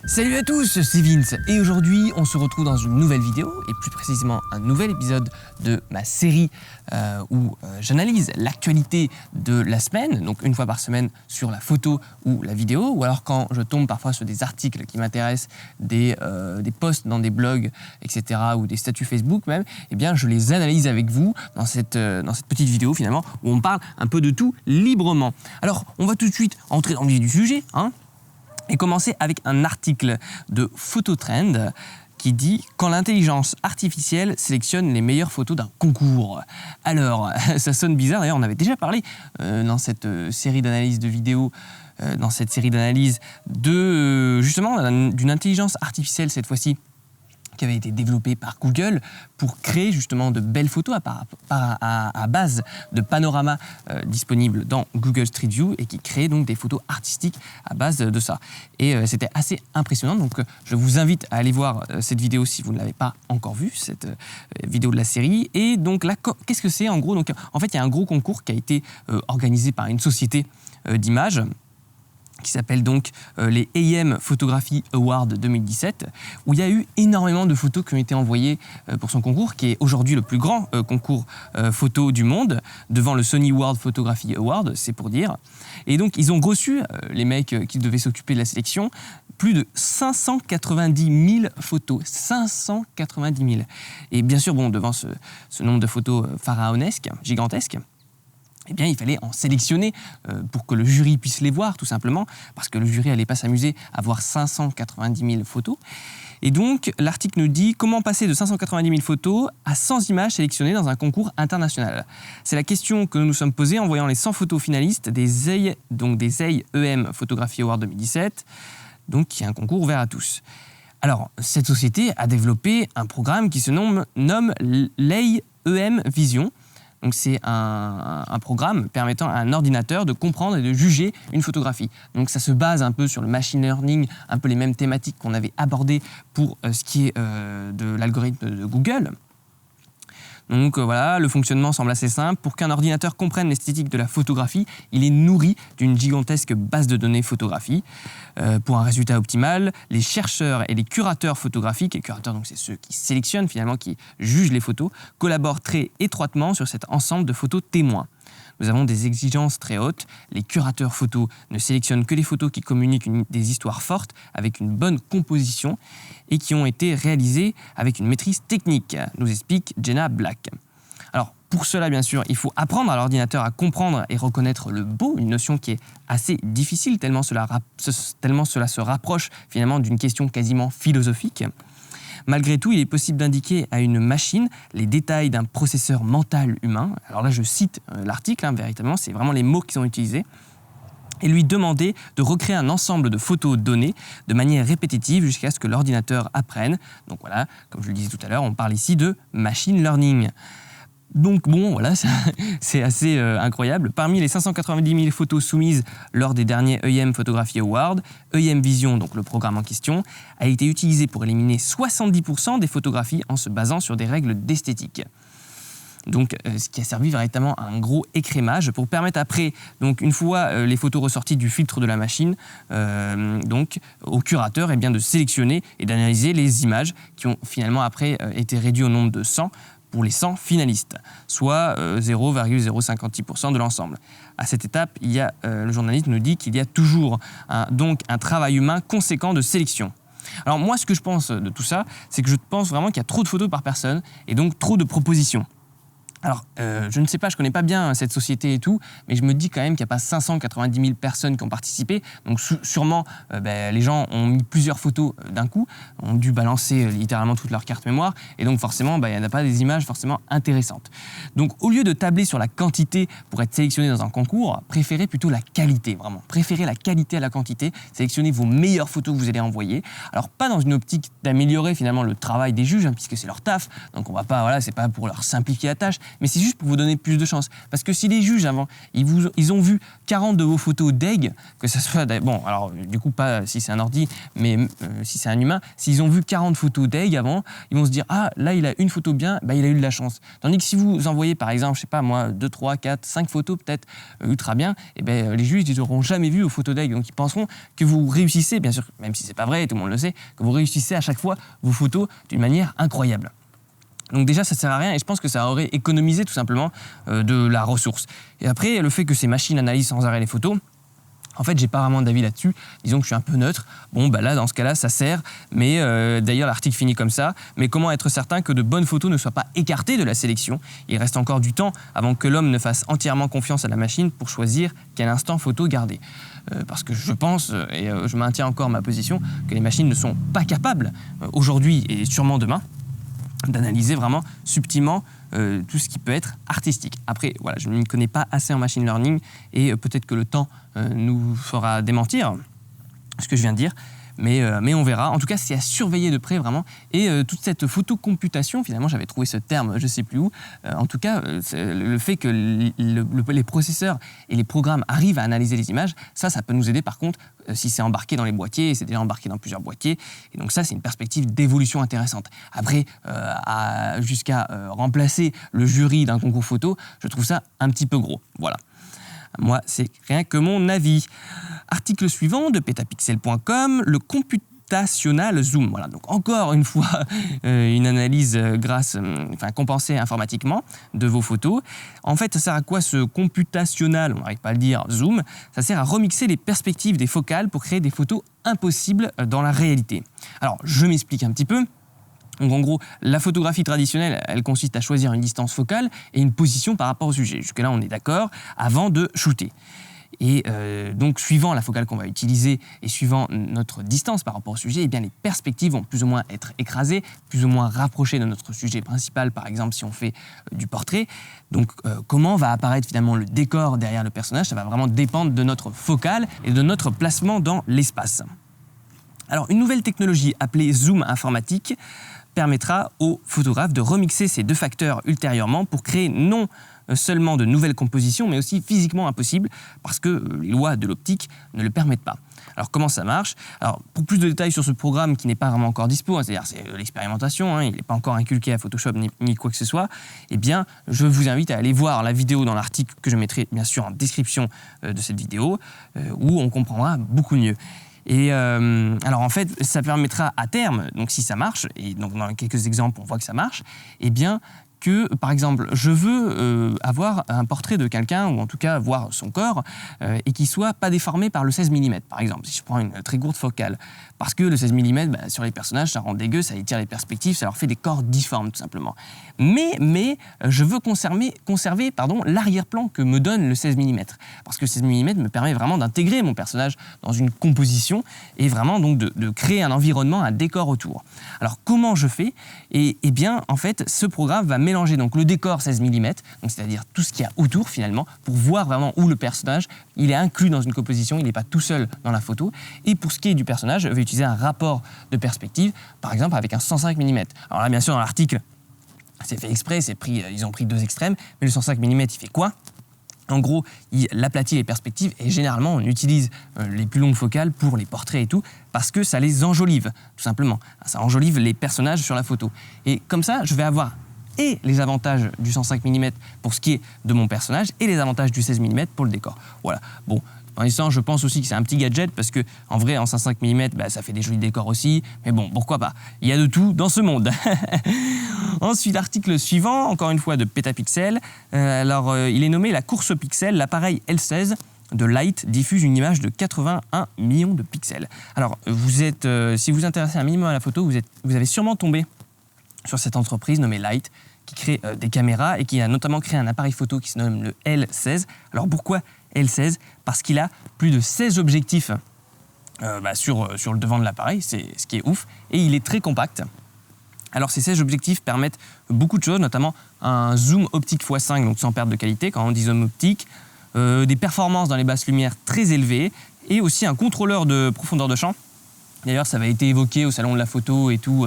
Salut à tous, c'est Vince et aujourd'hui on se retrouve dans une nouvelle vidéo et plus précisément un nouvel épisode de ma série où j'analyse l'actualité de la semaine, donc une fois par semaine sur la photo ou la vidéo, ou alors quand je tombe parfois sur des articles qui m'intéressent, des posts dans des blogs, etc. ou des statuts Facebook même, eh bien je les analyse avec vous dans cette petite vidéo finalement où on parle un peu de tout librement. Alors on va tout de suite entrer dans le vif du sujet, et commencer avec un article de Phototrend qui dit « Quand l'intelligence artificielle sélectionne les meilleures photos d'un concours ». Alors, ça sonne bizarre, d'ailleurs on avait déjà parlé dans cette série d'analyses de vidéos, justement d'une intelligence artificielle cette fois-ci, qui avait été développée par Google pour créer justement de belles photos à base de panoramas disponibles dans Google Street View et qui crée donc des photos artistiques à base de ça. Et c'était assez impressionnant, donc je vous invite à aller voir cette vidéo si vous ne l'avez pas encore vue, cette vidéo de la série. Et donc là, qu'est-ce que c'est en gros? Donc, en fait, il y a un gros concours qui a été organisé par une société d'images qui s'appelle donc les AM Photography Awards 2017, où il y a eu énormément de photos qui ont été envoyées pour son concours, qui est aujourd'hui le plus grand concours photo du monde, devant le Sony World Photography Award, c'est pour dire. Et donc, ils ont reçu, les mecs qui devaient s'occuper de la sélection, plus de 590 000 photos. 590 000. Et bien sûr, bon, devant ce nombre de photos pharaonesques, gigantesques, eh bien, il fallait en sélectionner pour que le jury puisse les voir, tout simplement, parce que le jury n'allait pas s'amuser à voir 590 000 photos. Et donc, l'article nous dit « Comment passer de 590 000 photos à 100 images sélectionnées dans un concours international ?» C'est la question que nous nous sommes posée en voyant les 100 photos finalistes des AM Photography Award 2017, donc qui est un concours ouvert à tous. Alors, cette société a développé un programme qui se nomme l'EM Vision. Donc c'est un programme permettant à un ordinateur de comprendre et de juger une photographie. Donc ça se base un peu sur le machine learning, un peu les mêmes thématiques qu'on avait abordées pour ce qui est de l'algorithme de Google. Donc voilà, le fonctionnement semble assez simple. Pour qu'un ordinateur comprenne l'esthétique de la photographie, il est nourri d'une gigantesque base de données photographie. Pour un résultat optimal, les chercheurs et les curateurs photographiques, et les curateurs donc c'est ceux qui sélectionnent finalement, qui jugent les photos, collaborent très étroitement sur cet ensemble de photos témoins. Nous avons des exigences très hautes. Les curateurs photos ne sélectionnent que les photos qui communiquent des histoires fortes, avec une bonne composition, et qui ont été réalisées avec une maîtrise technique, nous explique Jenna Black. Alors, pour cela, bien sûr, il faut apprendre à l'ordinateur à comprendre et reconnaître le beau, une notion qui est assez difficile, tellement cela se rapproche finalement d'une question quasiment philosophique. Malgré tout, il est possible d'indiquer à une machine les détails d'un processeur mental humain. Alors là, je cite l'article, véritablement, c'est vraiment les mots qui sont utilisés. Et lui demander de recréer un ensemble de photos données de manière répétitive jusqu'à ce que l'ordinateur apprenne. Donc voilà, comme je le disais tout à l'heure, on parle ici de machine learning. Donc bon, voilà, c'est assez incroyable. Parmi les 590 000 photos soumises lors des derniers AM Photography Awards, AM Vision, donc le programme en question, a été utilisé pour éliminer 70% des photographies en se basant sur des règles d'esthétique. Donc, ce qui a servi véritablement à un gros écrémage pour permettre après, donc une fois les photos ressorties du filtre de la machine, donc au curateur de sélectionner et d'analyser les images qui ont finalement après été réduites au nombre de 100 pour les 100 finalistes, soit 0,056% de l'ensemble. À cette étape, le journaliste nous dit qu'il y a toujours un travail humain conséquent de sélection. Alors moi, ce que je pense de tout ça, c'est que je pense vraiment qu'il y a trop de photos par personne et donc trop de propositions. Alors, je ne sais pas, je ne connais pas bien cette société et tout, mais je me dis quand même qu'il n'y a pas 590 000 personnes qui ont participé. Donc sûrement, les gens ont mis plusieurs photos d'un coup, ont dû balancer littéralement toute leur carte mémoire, et donc forcément, il n'y en a pas des images forcément intéressantes. Donc au lieu de tabler sur la quantité pour être sélectionné dans un concours, préférez plutôt la qualité, vraiment. Préférez la qualité à la quantité, sélectionnez vos meilleures photos que vous allez envoyer. Alors pas dans une optique d'améliorer finalement le travail des juges, puisque c'est leur taf, donc on va pas, voilà, c'est pas pour leur simplifier la tâche, mais c'est juste pour vous donner plus de chance. Parce que si les juges avant, ils ont vu 40 de vos photos d'aigle, que ça soit, bon, alors du coup pas si c'est un ordi, mais si c'est un humain, s'ils ont vu 40 photos d'aigle avant, ils vont se dire, ah là il a une photo bien, bah, il a eu de la chance. Tandis que si vous envoyez par exemple, je sais pas moi, 2, 3, 4, 5 photos peut-être ultra bien, et ben les juges ils n'auront jamais vu vos photos d'aigle, donc ils penseront que vous réussissez, bien sûr, même si c'est pas vrai, tout le monde le sait, que vous réussissez à chaque fois vos photos d'une manière incroyable. Donc déjà, ça ne sert à rien et je pense que ça aurait économisé tout simplement de la ressource. Et après, le fait que ces machines analysent sans arrêt les photos, en fait, j'ai pas vraiment d'avis là-dessus. Disons que je suis un peu neutre. Bon, bah là, dans ce cas-là, ça sert. Mais d'ailleurs, l'article finit comme ça. Mais comment être certain que de bonnes photos ne soient pas écartées de la sélection? Il reste encore du temps avant que l'homme ne fasse entièrement confiance à la machine pour choisir quel instant photo garder. Parce que je pense, et je maintiens encore ma position, que les machines ne sont pas capables, aujourd'hui et sûrement demain, d'analyser vraiment subtilement tout ce qui peut être artistique. Après, voilà, je ne m'y connais pas assez en machine learning et peut-être que le temps nous fera démentir ce que je viens de dire, mais on verra. En tout cas, c'est à surveiller de près vraiment. Et toute cette photocomputation, finalement, j'avais trouvé ce terme, je ne sais plus où. En tout cas, le fait que les processeurs et les programmes arrivent à analyser les images, ça peut nous aider par contre si c'est embarqué dans les boîtiers, et c'est déjà embarqué dans plusieurs boîtiers. Et donc ça, c'est une perspective d'évolution intéressante. Après, jusqu'à remplacer le jury d'un concours photo, je trouve ça un petit peu gros. Voilà. Moi, c'est rien que mon avis. Article suivant de petapixel.com, le computational zoom. Voilà, donc encore une fois, une analyse compensée informatiquement de vos photos. En fait, ça sert à quoi ce computational, on n'arrive pas à le dire, zoom? Ça sert à remixer les perspectives des focales pour créer des photos impossibles dans la réalité. Alors, je m'explique un petit peu. Donc en gros, la photographie traditionnelle, elle consiste à choisir une distance focale et une position par rapport au sujet. Jusque-là, on est d'accord, avant de shooter. Et donc, suivant la focale qu'on va utiliser et suivant notre distance par rapport au sujet, eh bien, les perspectives vont plus ou moins être écrasées, plus ou moins rapprochées de notre sujet principal, par exemple si on fait du portrait. Donc, comment va apparaître finalement le décor derrière le personnage, ça va vraiment dépendre de notre focale et de notre placement dans l'espace. Alors, une nouvelle technologie appelée zoom informatique permettra aux photographes de remixer ces deux facteurs ultérieurement pour créer non seulement de nouvelles compositions, mais aussi physiquement impossibles, parce que les lois de l'optique ne le permettent pas. Alors comment ça marche? Alors pour plus de détails sur ce programme qui n'est pas vraiment encore dispo, c'est-à-dire c'est l'expérimentation, il n'est pas encore inculqué à Photoshop ni quoi que ce soit, eh bien je vous invite à aller voir la vidéo dans l'article que je mettrai bien sûr en description de cette vidéo, où on comprendra beaucoup mieux. Et alors en fait, ça permettra à terme, donc si ça marche, et donc dans quelques exemples on voit que ça marche, eh bien que, par exemple, je veux avoir un portrait de quelqu'un, ou en tout cas voir son corps, et qui soit pas déformé par le 16 mm, par exemple, si je prends une très courte focale. Parce que le 16 mm, sur les personnages, ça rend dégueu, ça étire les perspectives, ça leur fait des corps difformes, tout simplement. Mais je veux conserver l'arrière-plan que me donne le 16 mm. Parce que le 16 mm me permet vraiment d'intégrer mon personnage dans une composition, et vraiment donc de créer un environnement, un décor autour. Alors, comment je fais? Eh bien, en fait, ce programme va mélanger donc le décor 16 mm, donc c'est-à-dire tout ce qu'il y a autour finalement, pour voir vraiment où le personnage il est inclus dans une composition, il n'est pas tout seul dans la photo. Et pour ce qui est du personnage, je vais utiliser un rapport de perspective, par exemple avec un 105 mm. Alors là, bien sûr, dans l'article, c'est fait exprès, ils ont pris deux extrêmes, mais le 105 mm, il fait quoi? En gros, il aplatit les perspectives et généralement, on utilise les plus longues focales pour les portraits et tout parce que ça les enjolive, tout simplement. Ça enjolive les personnages sur la photo. Et comme ça, je vais avoir et les avantages du 105 mm pour ce qui est de mon personnage et les avantages du 16 mm pour le décor. Voilà. Bon, en instant, je pense aussi que c'est un petit gadget parce que en vrai, en 105 mm, ça fait des jolis décors aussi. Mais bon, pourquoi pas? Il y a de tout dans ce monde. Ensuite, article suivant, encore une fois de Petapixel. Il est nommé la course aux pixels. L'appareil L16 de Light diffuse une image de 81 millions de pixels. Alors, si vous vous intéressez un minimum à la photo, vous avez sûrement tombé sur cette entreprise nommée Light qui crée des caméras et qui a notamment créé un appareil photo qui se nomme le L16. Alors pourquoi L16? Parce qu'il a plus de 16 objectifs sur le devant de l'appareil, c'est ce qui est ouf, et il est très compact. Alors ces 16 objectifs permettent beaucoup de choses, notamment un zoom optique x5, donc sans perte de qualité quand on dit zoom optique, des performances dans les basses lumières très élevées, et aussi un contrôleur de profondeur de champ. D'ailleurs, ça avait été évoqué au salon de la photo et tout.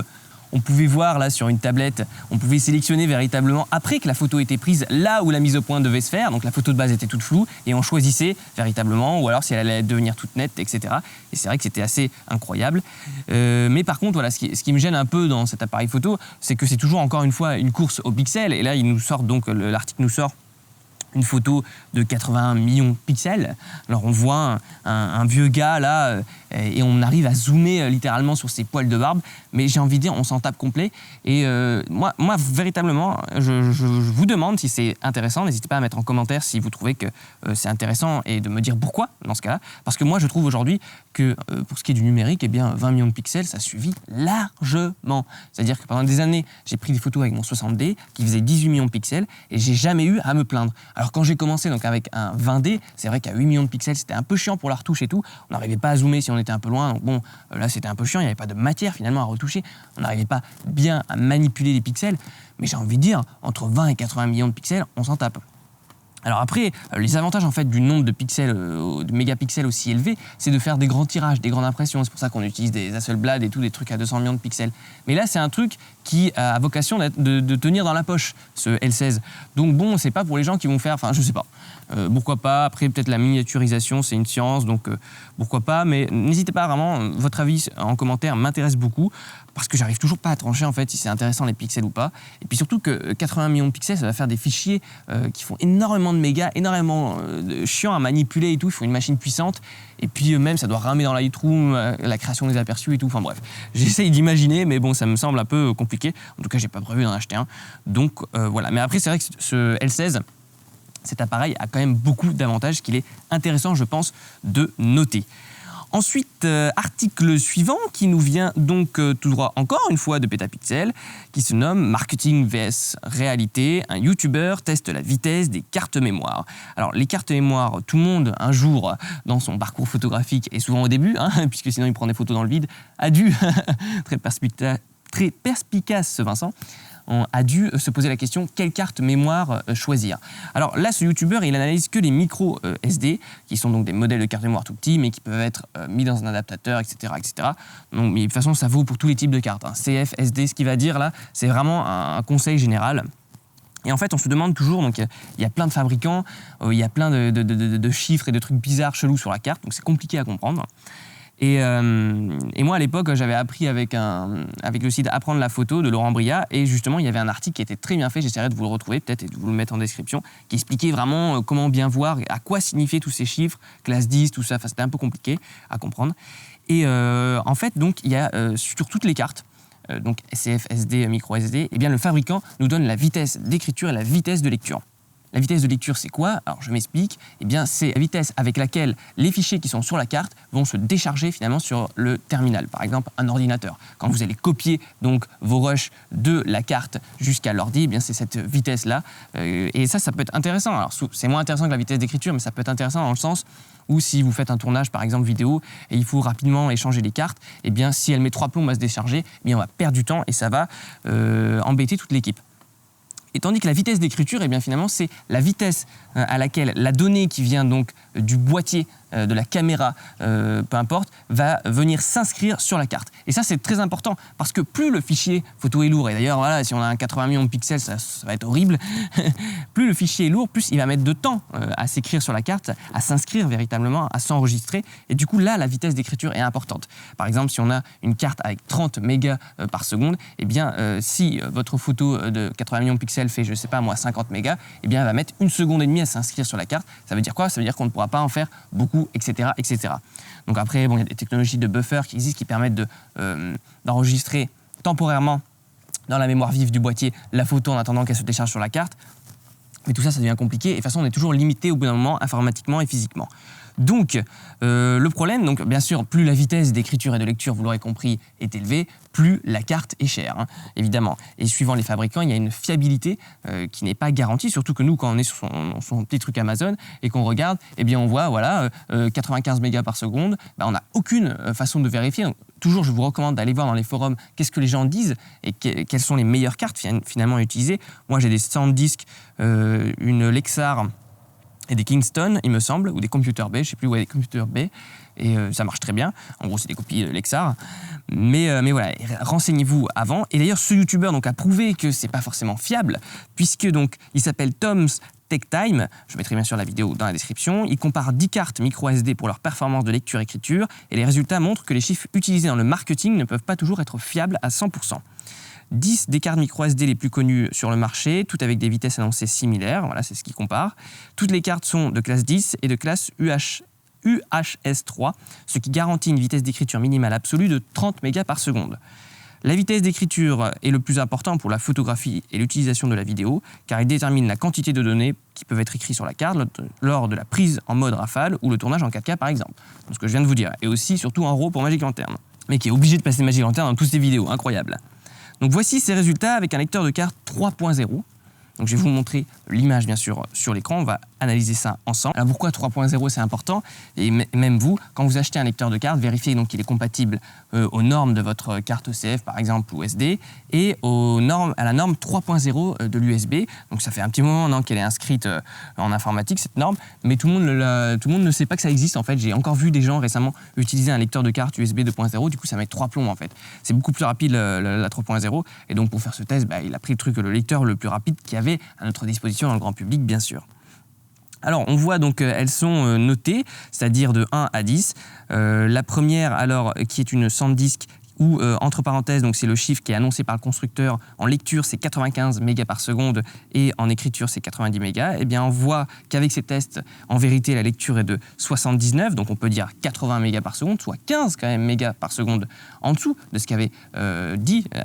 on pouvait voir là sur une tablette, on pouvait sélectionner véritablement après que la photo était prise là où la mise au point devait se faire. Donc la photo de base était toute floue et on choisissait véritablement, ou alors si elle allait devenir toute nette, etc. Et c'est vrai que c'était assez incroyable. Mais par contre, voilà, ce qui me gêne un peu dans cet appareil photo, c'est que c'est toujours encore une fois une course aux pixels. Et là, il nous sort donc, l'article nous sort une photo de 81 millions de pixels. Alors on voit un vieux gars là et on arrive à zoomer littéralement sur ses poils de barbe, mais j'ai envie de dire on s'en tape complet. Et moi véritablement, je vous demande si c'est intéressant. N'hésitez pas à mettre en commentaire si vous trouvez que c'est intéressant et de me dire pourquoi dans ce cas-là. Parce que moi je trouve aujourd'hui que pour ce qui est du numérique, eh bien 20 millions de pixels ça suffit largement. C'est-à-dire que pendant des années j'ai pris des photos avec mon 60D qui faisait 18 millions de pixels et j'ai jamais eu à me plaindre. Alors quand j'ai commencé donc avec un 20D, c'est vrai qu'à 8 millions de pixels, c'était un peu chiant pour la retouche et tout. On n'arrivait pas à zoomer si on était un peu loin. Donc bon, là c'était un peu chiant, il n'y avait pas de matière finalement à retoucher. On n'arrivait pas bien à manipuler les pixels. Mais j'ai envie de dire, entre 20 et 80 millions de pixels, on s'en tape. Alors après, les avantages en fait du nombre de pixels, de mégapixels aussi élevé, c'est de faire des grands tirages, des grandes impressions. C'est pour ça qu'on utilise des Hasselblad et tout, des trucs à 200 millions de pixels. Mais là, c'est un truc qui a vocation de tenir dans la poche, ce L16. Donc bon, c'est pas pour les gens qui vont faire, enfin je sais pas. Pourquoi pas, après peut-être la miniaturisation, c'est une science, donc pourquoi pas. Mais n'hésitez pas vraiment, votre avis en commentaire m'intéresse beaucoup. Parce que j'arrive toujours pas à trancher en fait si c'est intéressant les pixels ou pas. Et puis surtout que 80 millions de pixels, ça va faire des fichiers qui font énormément de mégas, énormément chiants à manipuler et tout. Il faut une machine puissante. Et puis même ça doit ramer dans Lightroom, la création des aperçus et tout. Enfin bref, j'essaye d'imaginer, mais bon, ça me semble un peu compliqué. En tout cas, j'ai pas prévu d'en acheter un. Donc voilà. Mais après, c'est vrai que ce L16, cet appareil a quand même beaucoup d'avantages qu'il est intéressant, je pense, de noter. Ensuite, article suivant qui nous vient donc tout droit encore une fois de Petapixel, qui se nomme Marketing vs Réalité. Un YouTuber teste la vitesse des cartes mémoire. Alors les cartes mémoire, tout le monde un jour dans son parcours photographique et souvent au début, puisque sinon il prend des photos dans le vide, a dû, très perspicace ce Vincent, a dû se poser la question quelle carte mémoire choisir. Alors là, ce YouTuber, il analyse que les micro SD, qui sont donc des modèles de cartes mémoire tout petits, mais qui peuvent être mis dans un adaptateur, etc., etc. Donc, mais de toute façon, ça vaut pour tous les types de cartes. CF, SD, ce qu'il va dire là, c'est vraiment un conseil général. Et en fait, on se demande toujours, donc il y a plein de fabricants, il y a plein de chiffres et de trucs bizarres, chelous sur la carte, donc c'est compliqué à comprendre. Et moi, à l'époque, j'avais appris avec le site Apprendre la photo de Laurent Briat. Et justement, il y avait un article qui était très bien fait. J'essaierai de vous le retrouver peut-être et de vous le mettre en description, qui expliquait vraiment comment bien voir, à quoi signifiaient tous ces chiffres, classe 10, tout ça. Enfin, c'était un peu compliqué à comprendre. Et en fait, donc, il y a sur toutes les cartes, donc SCF, SD, micro SD, eh bien, le fabricant nous donne la vitesse d'écriture et la vitesse de lecture. La vitesse de lecture, c'est quoi? Alors, je m'explique. Eh bien, c'est la vitesse avec laquelle les fichiers qui sont sur la carte vont se décharger finalement sur le terminal. Par exemple, un ordinateur. Quand vous allez copier donc vos rushs de la carte jusqu'à l'ordi, eh bien, c'est cette vitesse-là. Et ça peut être intéressant. Alors, c'est moins intéressant que la vitesse d'écriture, mais ça peut être intéressant dans le sens où si vous faites un tournage, par exemple, vidéo, et il faut rapidement échanger les cartes, eh bien, si elle met 3 plombes à se décharger, eh bien, on va perdre du temps et ça va embêter toute l'équipe. Et tandis que la vitesse d'écriture, eh bien finalement, c'est la vitesse à laquelle la donnée qui vient donc du boîtier, de la caméra, peu importe, va venir s'inscrire sur la carte. Et ça, c'est très important parce que plus le fichier photo est lourd, et d'ailleurs, voilà, si on a un 80 millions de pixels, ça va être horrible, plus le fichier est lourd, plus il va mettre de temps à s'écrire sur la carte, à s'inscrire véritablement, à s'enregistrer. Et du coup, là, la vitesse d'écriture est importante. Par exemple, si on a une carte avec 30 mégas par seconde, eh bien, si votre photo de 80 millions de pixels fait, je sais pas moi, 50 mégas, eh bien, elle va mettre 1 seconde et demie à s'inscrire sur la carte. Ça veut dire quoi? Ça veut dire qu'on ne pourra pas en faire beaucoup, etc., etc. Donc après, bon, il y a des technologies de buffer qui existent qui permettent d'enregistrer temporairement dans la mémoire vive du boîtier la photo en attendant qu'elle se décharge sur la carte. Mais tout ça, ça devient compliqué et de toute façon, on est toujours limité au bout d'un moment informatiquement et physiquement. Donc, le problème, donc, bien sûr, plus la vitesse d'écriture et de lecture, vous l'aurez compris, est élevée, plus la carte est chère, évidemment. Et suivant les fabricants, il y a une fiabilité qui n'est pas garantie, surtout que nous, quand on est sur son petit truc Amazon et qu'on regarde, eh bien, on voit, voilà, 95 mégas par seconde, on n'a aucune façon de vérifier. Donc, toujours, je vous recommande d'aller voir dans les forums qu'est-ce que les gens disent et quelles sont les meilleures cartes finalement à utiliser. Moi, j'ai des SanDisk, une Lexar et des Kingston, il me semble, ou des Computer B, je ne sais plus où est des Computer B. et ça marche très bien. En gros, c'est des copies Lexar. Mais voilà, renseignez-vous avant. Et d'ailleurs, ce youtubeur donc a prouvé que c'est pas forcément fiable, puisque donc il s'appelle Tom's Tech Time, je mettrai bien sûr la vidéo dans la description. Il compare 10 cartes micro SD pour leur performance de lecture-écriture et les résultats montrent que les chiffres utilisés dans le marketing ne peuvent pas toujours être fiables à 100%. 10 des cartes micro SD les plus connues sur le marché, toutes avec des vitesses annoncées similaires, voilà, c'est ce qu'il compare. Toutes les cartes sont de classe 10 et de classe UHS3, ce qui garantit une vitesse d'écriture minimale absolue de 30 mégas par seconde. La vitesse d'écriture est le plus important pour la photographie et l'utilisation de la vidéo, car il détermine la quantité de données qui peuvent être écrites sur la carte lors de la prise en mode rafale ou le tournage en 4K par exemple. Donc, ce que je viens de vous dire. Et aussi, surtout en RAW pour Magic Lantern. Mais qui est obligé de passer Magic Lantern dans toutes ses vidéos, incroyable. Donc voici ces résultats avec un lecteur de carte 3.0. Donc je vais vous montrer l'image bien sûr sur l'écran, on va analyser ça ensemble. Alors pourquoi 3.0 c'est important? Et même vous, quand vous achetez un lecteur de carte, vérifiez donc qu'il est compatible aux normes de votre carte ECF par exemple ou SD et à la norme 3.0 de l'USB. Donc ça fait un petit moment qu'elle est inscrite en informatique cette norme, mais tout le monde ne sait pas que ça existe en fait. J'ai encore vu des gens récemment utiliser un lecteur de carte USB 2.0, du coup ça met 3 plombs en fait. C'est beaucoup plus rapide la 3.0 et donc pour faire ce test, il a pris le lecteur le plus rapide qu'il y avait à notre disposition dans le grand public, bien sûr. Alors, on voit donc elles sont notées, c'est-à-dire de 1 à 10. La première, alors, qui est une SanDisk, ou entre parenthèses, donc c'est le chiffre qui est annoncé par le constructeur, en lecture c'est 95 mégas par seconde et en écriture c'est 90 mégas, et bien on voit qu'avec ces tests, en vérité la lecture est de 79, donc on peut dire 80 mégas par seconde, soit 15 quand même mégas par seconde en dessous de ce qu'avait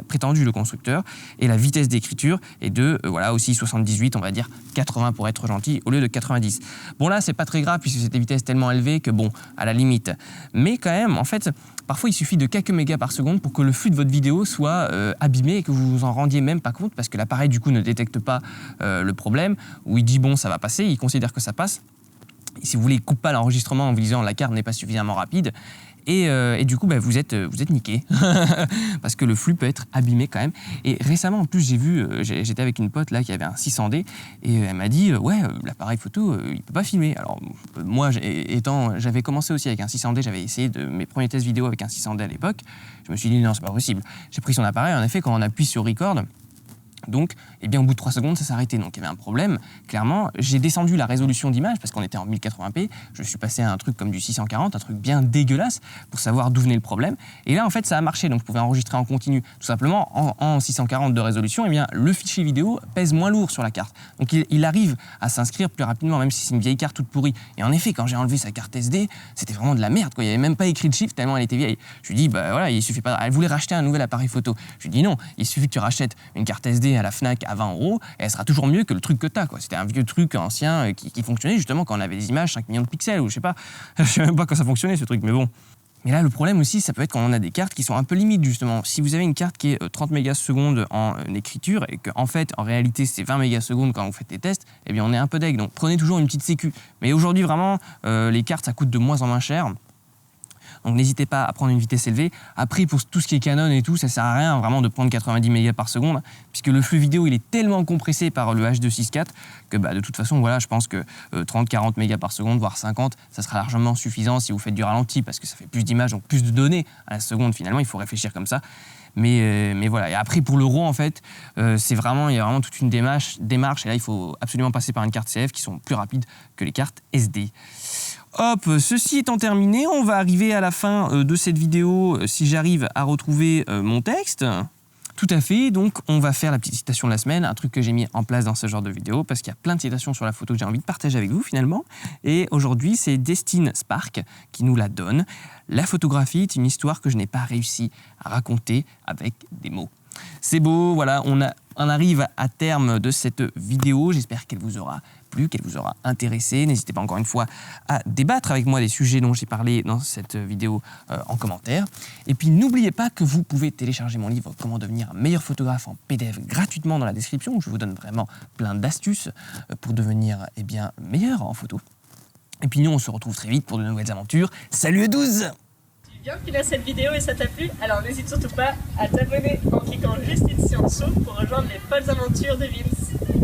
prétendu le constructeur, et la vitesse d'écriture est de, voilà, aussi 78, on va dire 80 pour être gentil, au lieu de 90. Bon là c'est pas très grave puisque c'est des vitesses tellement élevées que bon, à la limite. Mais quand même, en fait, parfois il suffit de quelques mégas par seconde pour que le flux de votre vidéo soit abîmé et que vous vous en rendiez même pas compte parce que l'appareil du coup ne détecte pas le problème, ou il dit bon ça va passer, il considère que ça passe. Et si vous voulez, il coupe pas l'enregistrement en vous disant la carte n'est pas suffisamment rapide. Et du coup, vous êtes niqué parce que le flux peut être abîmé quand même. Et récemment, en plus, j'étais avec une pote là qui avait un 600D et elle m'a dit ouais, l'appareil photo, il peut pas filmer. Alors moi, j'avais commencé aussi avec un 600D, j'avais essayé mes premiers tests vidéo avec un 600D à l'époque. Je me suis dit non, c'est pas possible. J'ai pris son appareil, en effet, quand on appuie sur record. Donc, eh bien, au bout de 3 secondes, ça s'est arrêté. Donc, il y avait un problème. Clairement, j'ai descendu la résolution d'image parce qu'on était en 1080p. Je suis passé à un truc comme du 640, un truc bien dégueulasse pour savoir d'où venait le problème. Et là, en fait, ça a marché. Donc, je pouvais enregistrer en continu. Tout simplement, en 640 de résolution, eh bien, le fichier vidéo pèse moins lourd sur la carte. Donc, il arrive à s'inscrire plus rapidement, même si c'est une vieille carte toute pourrie. Et en effet, quand j'ai enlevé sa carte SD, c'était vraiment de la merde, quoi. Il n'y avait même pas écrit de chiffre tellement elle était vieille. Je lui dis, voilà, il suffit pas. Elle voulait racheter un nouvel appareil photo. Je lui dis non, il suffit que tu rachètes une carte SD à la Fnac à 20 € et elle sera toujours mieux que le truc que tu as. C'était un vieux truc ancien qui fonctionnait justement quand on avait des images 5 millions de pixels ou je sais même pas quand ça fonctionnait ce truc, mais bon. Mais là, le problème aussi, ça peut être quand on a des cartes qui sont un peu limites, justement. Si vous avez une carte qui est 30 mégasecondes en écriture et qu'en fait, en réalité, c'est 20 mégasecondes quand vous faites des tests, eh bien, on est un peu deg. Donc, prenez toujours une petite sécu. Mais aujourd'hui, vraiment, les cartes, ça coûte de moins en moins cher. Donc n'hésitez pas à prendre une vitesse élevée. Après, pour tout ce qui est Canon et tout, ça sert à rien vraiment de prendre 90 mégas par seconde, puisque le flux vidéo, il est tellement compressé par le H264 que de toute façon, voilà, je pense que 30-40 mégas par seconde, voire 50, ça sera largement suffisant si vous faites du ralenti, parce que ça fait plus d'images, donc plus de données à la seconde finalement, il faut réfléchir comme ça. Mais voilà, et après pour le RAW en fait, il y a vraiment toute une démarche, et là il faut absolument passer par une carte CF qui sont plus rapides que les cartes SD. Hop, ceci étant terminé, on va arriver à la fin de cette vidéo, si j'arrive à retrouver mon texte. Tout à fait, donc on va faire la petite citation de la semaine, un truc que j'ai mis en place dans ce genre de vidéo, parce qu'il y a plein de citations sur la photo que j'ai envie de partager avec vous finalement. Et aujourd'hui, c'est Destine Spark qui nous la donne. La photographie est une histoire que je n'ai pas réussi à raconter avec des mots. C'est beau, voilà, on arrive à terme de cette vidéo. J'espère qu'elle vous aura plu, qu'elle vous aura intéressé. N'hésitez pas encore une fois à débattre avec moi des sujets dont j'ai parlé dans cette vidéo en commentaire. Et puis n'oubliez pas que vous pouvez télécharger mon livre « Comment devenir un meilleur photographe » en PDF gratuitement dans la description, où je vous donne vraiment plein d'astuces pour devenir meilleur en photo. Et puis nous, on se retrouve très vite pour de nouvelles aventures. Salut à 12! Bien qu'il a cette vidéo et ça t'a plu, alors n'hésite surtout pas à t'abonner en cliquant juste ici en dessous pour rejoindre les folles aventures de Vince.